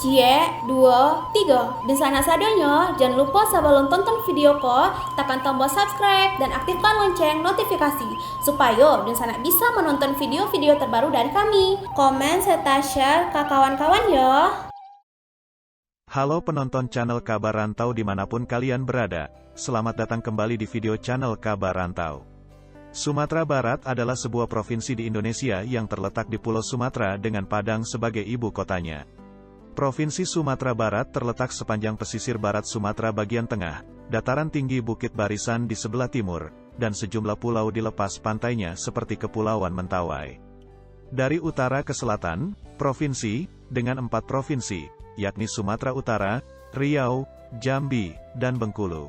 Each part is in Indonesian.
Cie, dua, tiga. Dan sana sadanya, jangan lupa sebelum tonton video ko, tekan tombol subscribe dan aktifkan lonceng notifikasi supaya dan sana bisa menonton video-video terbaru dari kami. Komen serta share ke kawan-kawan ya. Halo penonton channel Kabar Rantau dimanapun kalian berada, selamat datang kembali di video channel Kabar Rantau. Sumatera Barat adalah sebuah provinsi di Indonesia yang terletak di Pulau Sumatera dengan Padang sebagai ibu kotanya. Provinsi Sumatera Barat terletak sepanjang pesisir barat Sumatera bagian tengah, dataran tinggi Bukit Barisan di sebelah timur, dan sejumlah pulau di lepas pantainya seperti Kepulauan Mentawai. Dari utara ke selatan, provinsi, dengan 4 provinsi, yakni Sumatera Utara, Riau, Jambi, dan Bengkulu.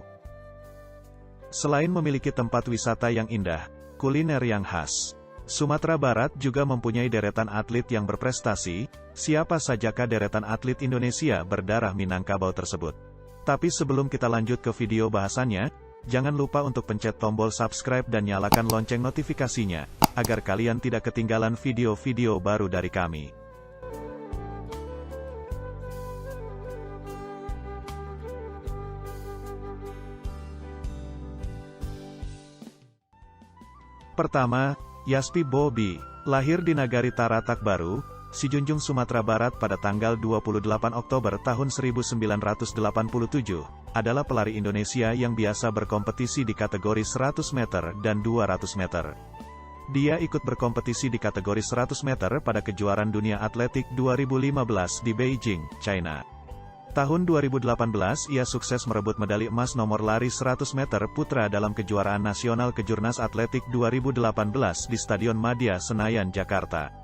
Selain memiliki tempat wisata yang indah, kuliner yang khas, Sumatera Barat juga mempunyai deretan atlet yang berprestasi. Siapa sajakah deretan atlet Indonesia berdarah Minangkabau tersebut? Tapi sebelum kita lanjut ke video bahasannya, jangan lupa untuk pencet tombol subscribe dan nyalakan lonceng notifikasinya, agar kalian tidak ketinggalan video-video baru dari kami. Pertama, Yaspi Bobby, lahir di Nagari Taratak Baru, Sijunjung, Sumatera Barat pada tanggal 28 Oktober tahun 1987, adalah pelari Indonesia yang biasa berkompetisi di kategori 100 meter dan 200 meter. Dia ikut berkompetisi di kategori 100 meter pada kejuaraan dunia atletik 2015 di Beijing, China. Tahun 2018 ia sukses merebut medali emas nomor lari 100 meter putra dalam kejuaraan nasional Kejurnas Atletik 2018 di Stadion Madia Senayan, Jakarta.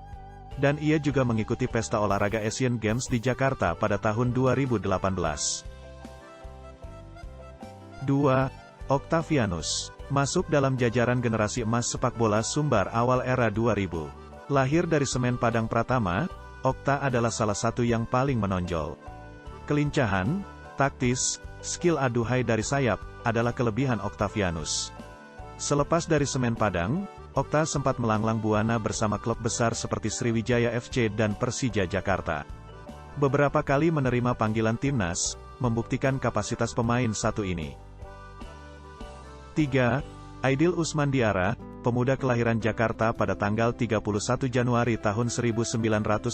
Dan ia juga mengikuti pesta olahraga Asian Games di Jakarta pada tahun 2018. 2. Octavianus, masuk dalam jajaran generasi emas sepak bola Sumbar awal era 2000. Lahir dari semen Padang Pratama, Okta adalah salah satu yang paling menonjol. Kelincahan, taktis, skill aduhai dari sayap, adalah kelebihan Octavianus. Selepas dari semen Padang, Okta sempat melanglang buana bersama klub besar seperti Sriwijaya FC dan Persija Jakarta. Beberapa kali menerima panggilan timnas, membuktikan kapasitas pemain satu ini. 3. Aidil Usmandiara, pemuda kelahiran Jakarta pada tanggal 31 Januari tahun 1998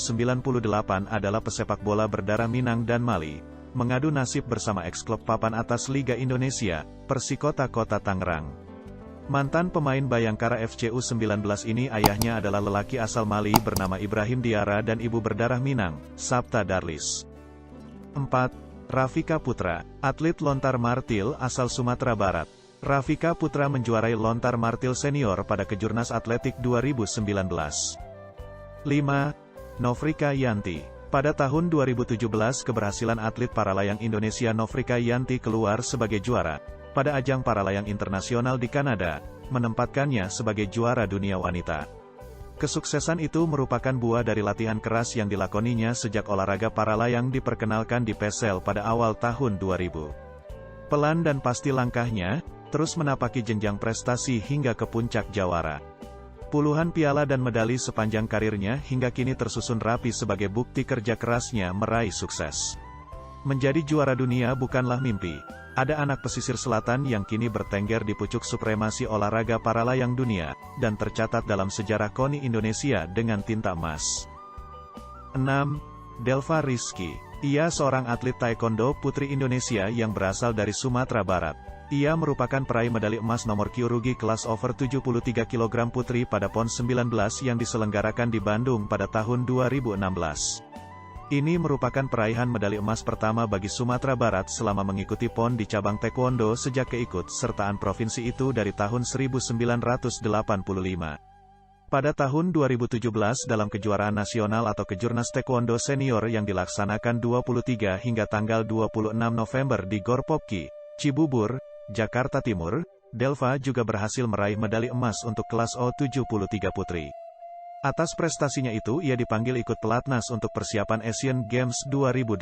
adalah pesepak bola berdarah Minang dan Mali, mengadu nasib bersama eks-klub papan atas Liga Indonesia, Persikota Kota Tangerang. Mantan pemain Bayangkara FC U19 ini ayahnya adalah lelaki asal Mali bernama Ibrahim Diara dan ibu berdarah Minang, Sabta Darlis. 4. Rafika Putra, atlet lontar martil asal Sumatera Barat. Rafika Putra menjuarai lontar martil senior pada Kejurnas Atletik 2019. 5. Nofrika Yanti. Pada tahun 2017 keberhasilan atlet paralayang Indonesia Nofrika Yanti keluar sebagai juara pada ajang paralayang internasional di Kanada, menempatkannya sebagai juara dunia wanita. Kesuksesan itu merupakan buah dari latihan keras yang dilakoninya sejak olahraga paralayang diperkenalkan di PESEL pada awal tahun 2000. Pelan dan pasti langkahnya, terus menapaki jenjang prestasi hingga ke puncak jawara. Puluhan piala dan medali sepanjang karirnya hingga kini tersusun rapi sebagai bukti kerja kerasnya meraih sukses. Menjadi juara dunia bukanlah mimpi. Ada anak pesisir selatan yang kini bertengger di pucuk supremasi olahraga paralayang dunia, dan tercatat dalam sejarah KONI Indonesia dengan tinta emas. 6. Delva Rizky. Ia seorang atlet taekwondo putri Indonesia yang berasal dari Sumatera Barat. Ia merupakan peraih medali emas nomor kyorugi kelas over 73 kg putri pada PON 19 yang diselenggarakan di Bandung pada tahun 2016. Ini merupakan peraihan medali emas pertama bagi Sumatera Barat selama mengikuti PON di cabang taekwondo sejak keikut-sertaan provinsi itu dari tahun 1985. Pada tahun 2017 dalam kejuaraan nasional atau Kejurnas Taekwondo Senior yang dilaksanakan 23 hingga tanggal 26 November di Gorpopki, Cibubur, Jakarta Timur, Delva juga berhasil meraih medali emas untuk kelas O73 putri. Atas prestasinya itu ia dipanggil ikut pelatnas untuk persiapan Asian Games 2018.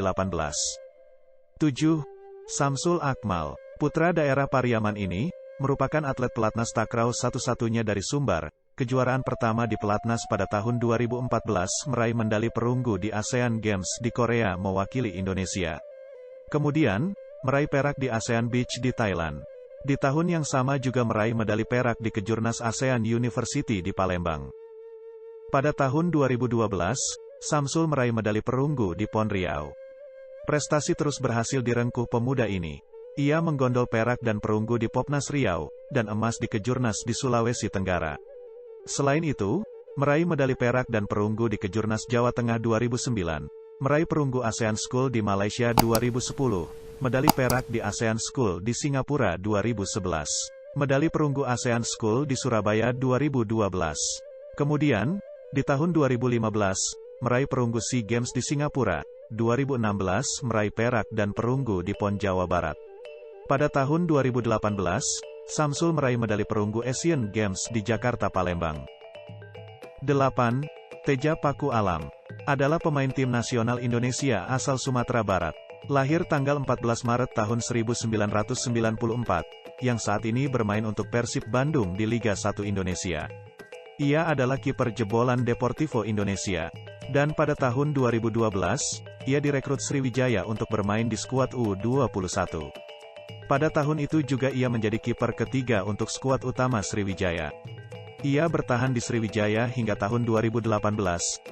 7. Samsul Akmal, putra daerah Pariaman ini, merupakan atlet pelatnas takraw satu-satunya dari Sumbar, kejuaraan pertama di pelatnas pada tahun 2014 meraih medali perunggu di ASEAN Games di Korea mewakili Indonesia. Kemudian, meraih perak di ASEAN Beach di Thailand. Di tahun yang sama juga meraih medali perak di Kejurnas ASEAN University di Palembang. Pada tahun 2012, Samsul meraih medali perunggu di PON Riau. Prestasi terus berhasil direngkuh pemuda ini. Ia menggondol perak dan perunggu di Popnas Riau, dan emas di Kejurnas di Sulawesi Tenggara. Selain itu, meraih medali perak dan perunggu di Kejurnas Jawa Tengah 2009, meraih perunggu ASEAN School di Malaysia 2010, medali perak di ASEAN School di Singapura 2011, medali perunggu ASEAN School di Surabaya 2012. Kemudian, di tahun 2015, meraih perunggu SEA Games di Singapura, 2016 meraih perak dan perunggu di PON Jawa Barat. Pada tahun 2018, Samsul meraih medali perunggu Asian Games di Jakarta Palembang. 8. Teja Paku Alam adalah pemain tim nasional Indonesia asal Sumatera Barat. Lahir tanggal 14 Maret tahun 1994, yang saat ini bermain untuk Persib Bandung di Liga 1 Indonesia. Ia adalah kiper jebolan Deportivo Indonesia. Dan pada tahun 2012, ia direkrut Sriwijaya untuk bermain di skuad U21. Pada tahun itu juga ia menjadi kiper ketiga untuk skuad utama Sriwijaya. Ia bertahan di Sriwijaya hingga tahun 2018,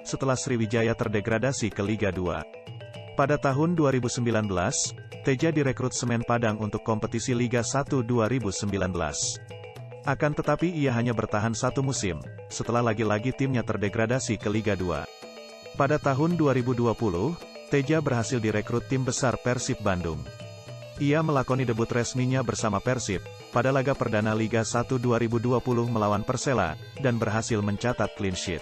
setelah Sriwijaya terdegradasi ke Liga 2. Pada tahun 2019, Teja direkrut Semen Padang untuk kompetisi Liga 1 2019. Akan tetapi ia hanya bertahan satu musim, setelah lagi-lagi timnya terdegradasi ke Liga 2. Pada tahun 2020, Teja berhasil direkrut tim besar Persib Bandung. Ia melakoni debut resminya bersama Persib, pada laga perdana Liga 1 2020 melawan Persela, dan berhasil mencatat clean sheet.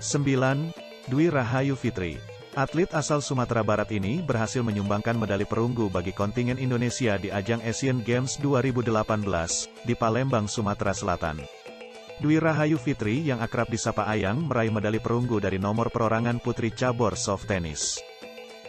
9. Dwi Rahayu Fitri. Atlet asal Sumatera Barat ini berhasil menyumbangkan medali perunggu bagi kontingen Indonesia di ajang Asian Games 2018, di Palembang, Sumatera Selatan. Dwi Rahayu Fitri yang akrab disapa Ayang meraih medali perunggu dari nomor perorangan putri cabur soft tennis.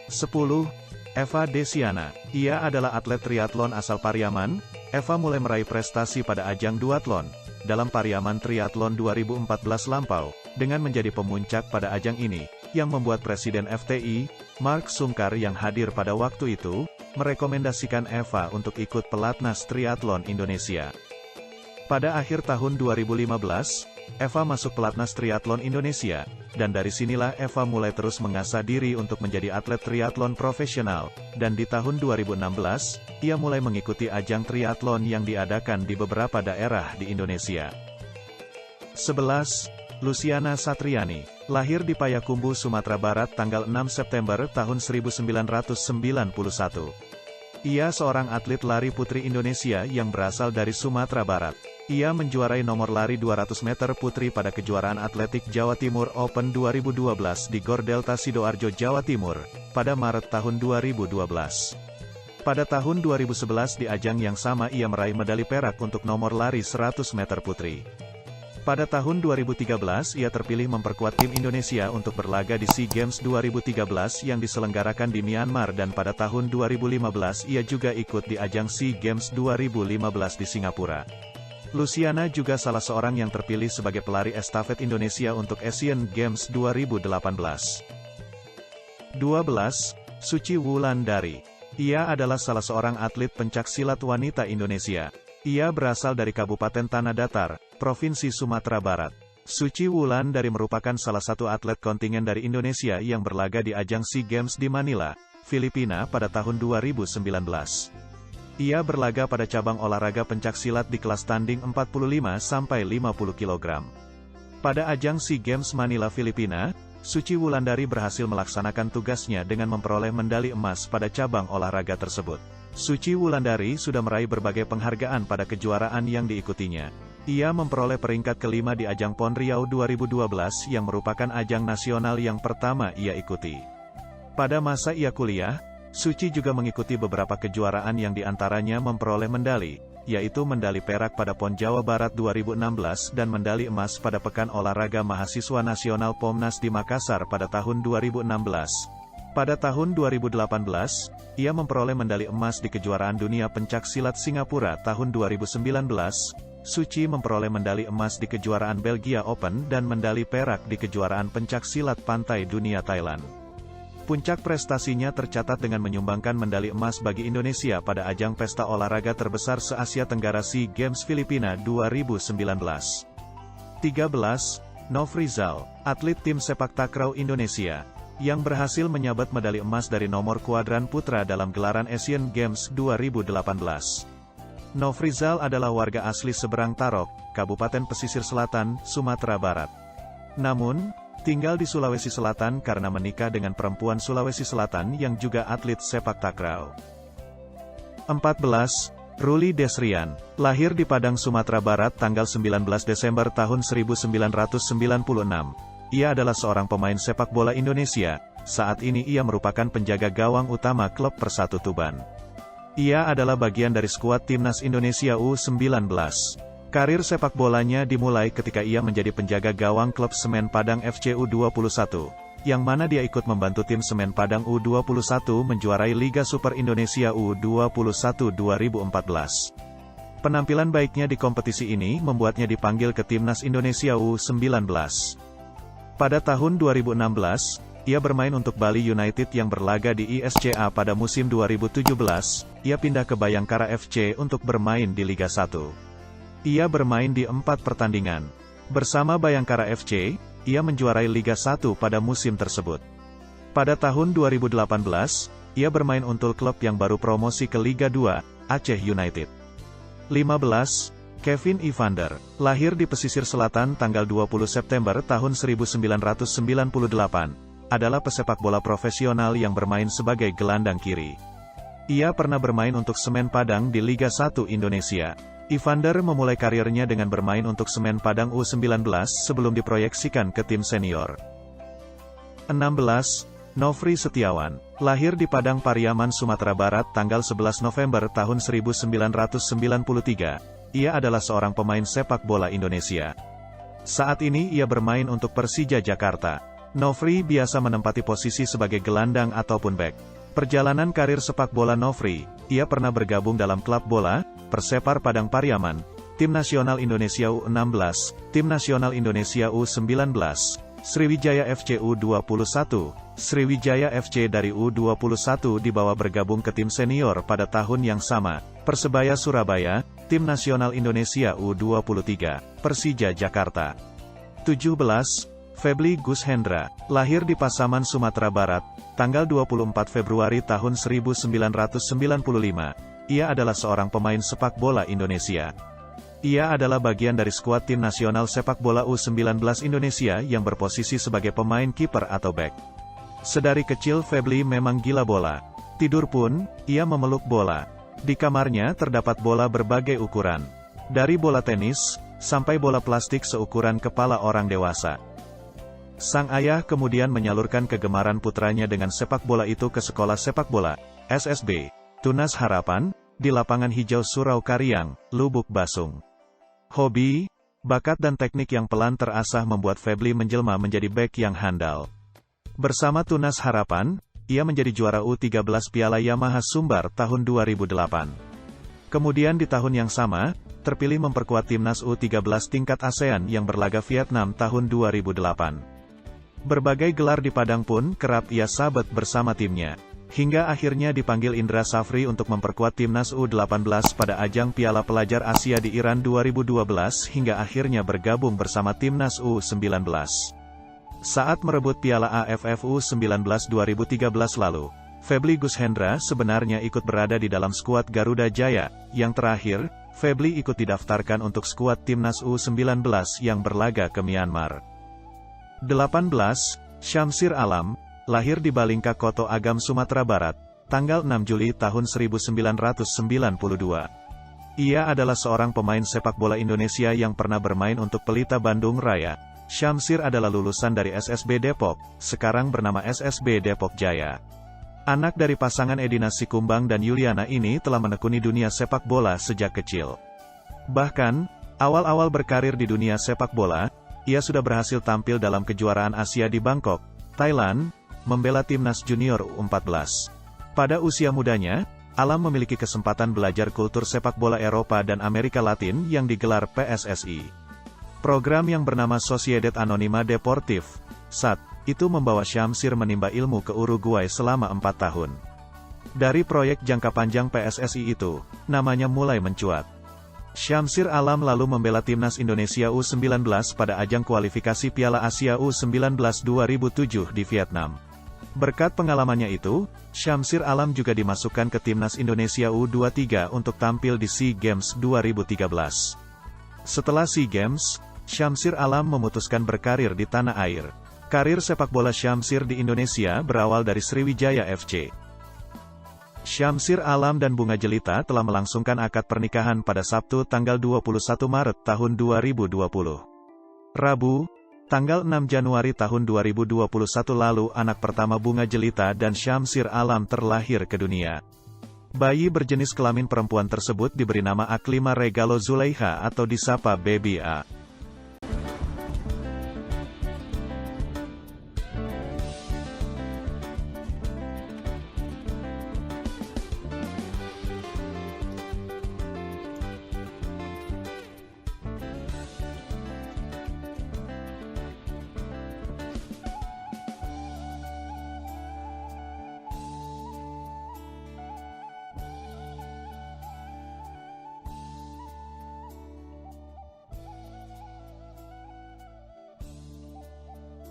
10. Eva Desiana. Ia adalah atlet triathlon asal Pariaman. Eva mulai meraih prestasi pada ajang duathlon, dalam Pariaman Triathlon 2014 lampau, dengan menjadi pemuncak pada ajang ini, yang membuat Presiden FTI, Mark Sungkar yang hadir pada waktu itu, merekomendasikan Eva untuk ikut pelatnas triathlon Indonesia. Pada akhir tahun 2015, Eva masuk pelatnas triathlon Indonesia, dan dari sinilah Eva mulai terus mengasah diri untuk menjadi atlet triathlon profesional, dan di tahun 2016, ia mulai mengikuti ajang triathlon yang diadakan di beberapa daerah di Indonesia. 11. Luciana Satriani. Lahir di Payakumbuh, Sumatera Barat tanggal 6 September tahun 1991. Ia seorang atlet lari putri Indonesia yang berasal dari Sumatera Barat. Ia menjuarai nomor lari 200 meter putri pada kejuaraan atletik Jawa Timur Open 2012 di Gor Delta Sidoarjo, Jawa Timur, pada Maret tahun 2012. Pada tahun 2011 di ajang yang sama ia meraih medali perak untuk nomor lari 100 meter putri. Pada tahun 2013 ia terpilih memperkuat tim Indonesia untuk berlaga di SEA Games 2013 yang diselenggarakan di Myanmar, dan pada tahun 2015 ia juga ikut di ajang SEA Games 2015 di Singapura. Luciana juga salah seorang yang terpilih sebagai pelari estafet Indonesia untuk Asian Games 2018. 12. Suci Wulandari. Ia adalah salah seorang atlet pencaksilat wanita Indonesia. Ia berasal dari Kabupaten Tanah Datar, Provinsi Sumatera Barat. Suci Wulandari merupakan salah satu atlet kontingen dari Indonesia yang berlaga di ajang SEA Games di Manila, Filipina pada tahun 2019. Ia berlaga pada cabang olahraga pencaksilat di kelas tanding 45-50 kg. Pada ajang SEA Games Manila, Filipina, Suci Wulandari berhasil melaksanakan tugasnya dengan memperoleh medali emas pada cabang olahraga tersebut. Suci Wulandari sudah meraih berbagai penghargaan pada kejuaraan yang diikutinya. Ia memperoleh peringkat kelima di ajang PON Riau 2012 yang merupakan ajang nasional yang pertama ia ikuti. Pada masa ia kuliah, Suci juga mengikuti beberapa kejuaraan yang diantaranya memperoleh medali, yaitu medali perak pada PON Jawa Barat 2016 dan medali emas pada Pekan Olahraga Mahasiswa Nasional Pomnas di Makassar pada tahun 2016. Pada tahun 2018, ia memperoleh medali emas di Kejuaraan Dunia Pencaksilat Singapura tahun 2019, Suci memperoleh medali emas di kejuaraan Belgia Open dan medali perak di kejuaraan pencak silat pantai dunia Thailand. Puncak prestasinya tercatat dengan menyumbangkan medali emas bagi Indonesia pada ajang pesta olahraga terbesar se-Asia Tenggara SEA Games Filipina 2019. 13. Nofrizal, atlet tim sepak takraw Indonesia, yang berhasil menyabat medali emas dari nomor kuadran putra dalam gelaran Asian Games 2018. Nofrizal adalah warga asli Seberang Tarok, Kabupaten Pesisir Selatan, Sumatera Barat. Namun, tinggal di Sulawesi Selatan karena menikah dengan perempuan Sulawesi Selatan yang juga atlet sepak takraw. 14. Ruli Desrian, lahir di Padang, Sumatera Barat tanggal 19 Desember tahun 1996. Ia adalah seorang pemain sepak bola Indonesia. Saat ini ia merupakan penjaga gawang utama klub Persatu Tuban. Ia adalah bagian dari skuad timnas Indonesia U19. Karir sepak bolanya dimulai ketika ia menjadi penjaga gawang klub Semen Padang FC U21, yang mana dia ikut membantu tim Semen Padang U21 menjuarai Liga Super Indonesia U21 2014. Penampilan baiknya di kompetisi ini membuatnya dipanggil ke timnas Indonesia U19. Pada tahun 2016, ia bermain untuk Bali United yang berlaga di ISCA pada musim 2017, ia pindah ke Bayangkara FC untuk bermain di Liga 1. Ia bermain di 4 pertandingan. Bersama Bayangkara FC, ia menjuarai Liga 1 pada musim tersebut. Pada tahun 2018, ia bermain untuk klub yang baru promosi ke Liga 2, Aceh United. 15. Kevin Evander, lahir di Pesisir Selatan tanggal 20 September tahun 1998. Adalah pesepak bola profesional yang bermain sebagai gelandang kiri. Ia pernah bermain untuk Semen Padang di Liga 1 Indonesia. Evander memulai karirnya dengan bermain untuk Semen Padang U19 sebelum diproyeksikan ke tim senior. 16. Nofri Setiawan, lahir di Padang Pariaman, Sumatera Barat tanggal 11 November tahun 1993. Ia adalah seorang pemain sepak bola Indonesia. Saat ini ia bermain untuk Persija Jakarta. Nofri biasa menempati posisi sebagai gelandang ataupun bek. Perjalanan karir sepak bola Nofri, ia pernah bergabung dalam klub bola, Persepar Padang Pariaman, Tim Nasional Indonesia U16, Tim Nasional Indonesia U19, Sriwijaya FC U21, Sriwijaya FC dari U21 dibawa bergabung ke tim senior pada tahun yang sama, Persebaya Surabaya, Tim Nasional Indonesia U23, Persija Jakarta. 17. Febly Gus Hendra, lahir di Pasaman, Sumatera Barat, tanggal 24 Februari tahun 1995. Ia adalah seorang pemain sepak bola Indonesia. Ia adalah bagian dari skuad tim nasional sepak bola U19 Indonesia yang berposisi sebagai pemain kiper atau bek. Sedari kecil Febly memang gila bola. Tidur pun, ia memeluk bola. Di kamarnya terdapat bola berbagai ukuran. Dari bola tenis, sampai bola plastik seukuran kepala orang dewasa. Sang ayah kemudian menyalurkan kegemaran putranya dengan sepak bola itu ke sekolah sepak bola, SSB, Tunas Harapan, di lapangan hijau Surau Kariang, Lubuk Basung. Hobi, bakat dan teknik yang pelan terasah membuat Febly menjelma menjadi bek yang handal. Bersama Tunas Harapan, ia menjadi juara U13 Piala Yamaha Sumbar tahun 2008. Kemudian di tahun yang sama, terpilih memperkuat timnas U13 tingkat ASEAN yang berlaga Vietnam tahun 2008. Berbagai gelar di Padang pun kerap ia sabet bersama timnya. Hingga akhirnya dipanggil Indra Safri untuk memperkuat timnas U18 pada ajang Piala Pelajar Asia di Iran 2012 hingga akhirnya bergabung bersama timnas U19. Saat merebut Piala AFF U19 2013 lalu, Febly Gus Hendra sebenarnya ikut berada di dalam skuad Garuda Jaya. Yang terakhir, Febly ikut didaftarkan untuk skuad timnas U19 yang berlaga ke Myanmar. 18. Syamsir Alam, lahir di Balingka Koto Agam, Sumatera Barat, tanggal 6 Juli tahun 1992. Ia adalah seorang pemain sepak bola Indonesia yang pernah bermain untuk Pelita Bandung Raya. Syamsir adalah lulusan dari SSB Depok, sekarang bernama SSB Depok Jaya. Anak dari pasangan Edina Sikumbang dan Yuliana ini telah menekuni dunia sepak bola sejak kecil. Bahkan, awal-awal berkarir di dunia sepak bola, ia sudah berhasil tampil dalam kejuaraan Asia di Bangkok, Thailand, membela timnas junior U14. Pada usia mudanya, Alam memiliki kesempatan belajar kultur sepak bola Eropa dan Amerika Latin yang digelar PSSI. Program yang bernama Sociedad Anónima Deportiva, SAD, itu membawa Syamsir menimba ilmu ke Uruguay selama 4 tahun. Dari proyek jangka panjang PSSI itu, namanya mulai mencuat. Syamsir Alam lalu membela timnas Indonesia U19 pada ajang kualifikasi Piala Asia U19 2007 di Vietnam. Berkat pengalamannya itu, Syamsir Alam juga dimasukkan ke timnas Indonesia U23 untuk tampil di SEA Games 2013. Setelah SEA Games, Syamsir Alam memutuskan berkarir di tanah air. Karir sepak bola Syamsir di Indonesia berawal dari Sriwijaya FC. Syamsir Alam dan Bunga Jelita telah melangsungkan akad pernikahan pada Sabtu tanggal 21 Maret tahun 2020. Rabu, tanggal 6 Januari tahun 2021 lalu anak pertama Bunga Jelita dan Syamsir Alam terlahir ke dunia. Bayi berjenis kelamin perempuan tersebut diberi nama Aklima Regalo Zulaiha atau disapa Baby A.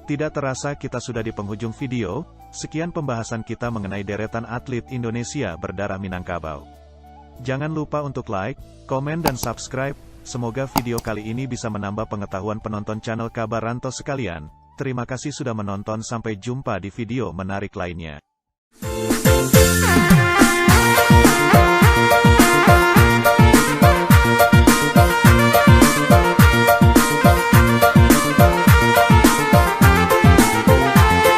Tidak terasa kita sudah di penghujung video. Sekian pembahasan kita mengenai deretan atlet Indonesia berdarah Minangkabau. Jangan lupa untuk like, komen dan subscribe. Semoga video kali ini bisa menambah pengetahuan penonton channel Kabar Rantau sekalian. Terima kasih sudah menonton, sampai jumpa di video menarik lainnya.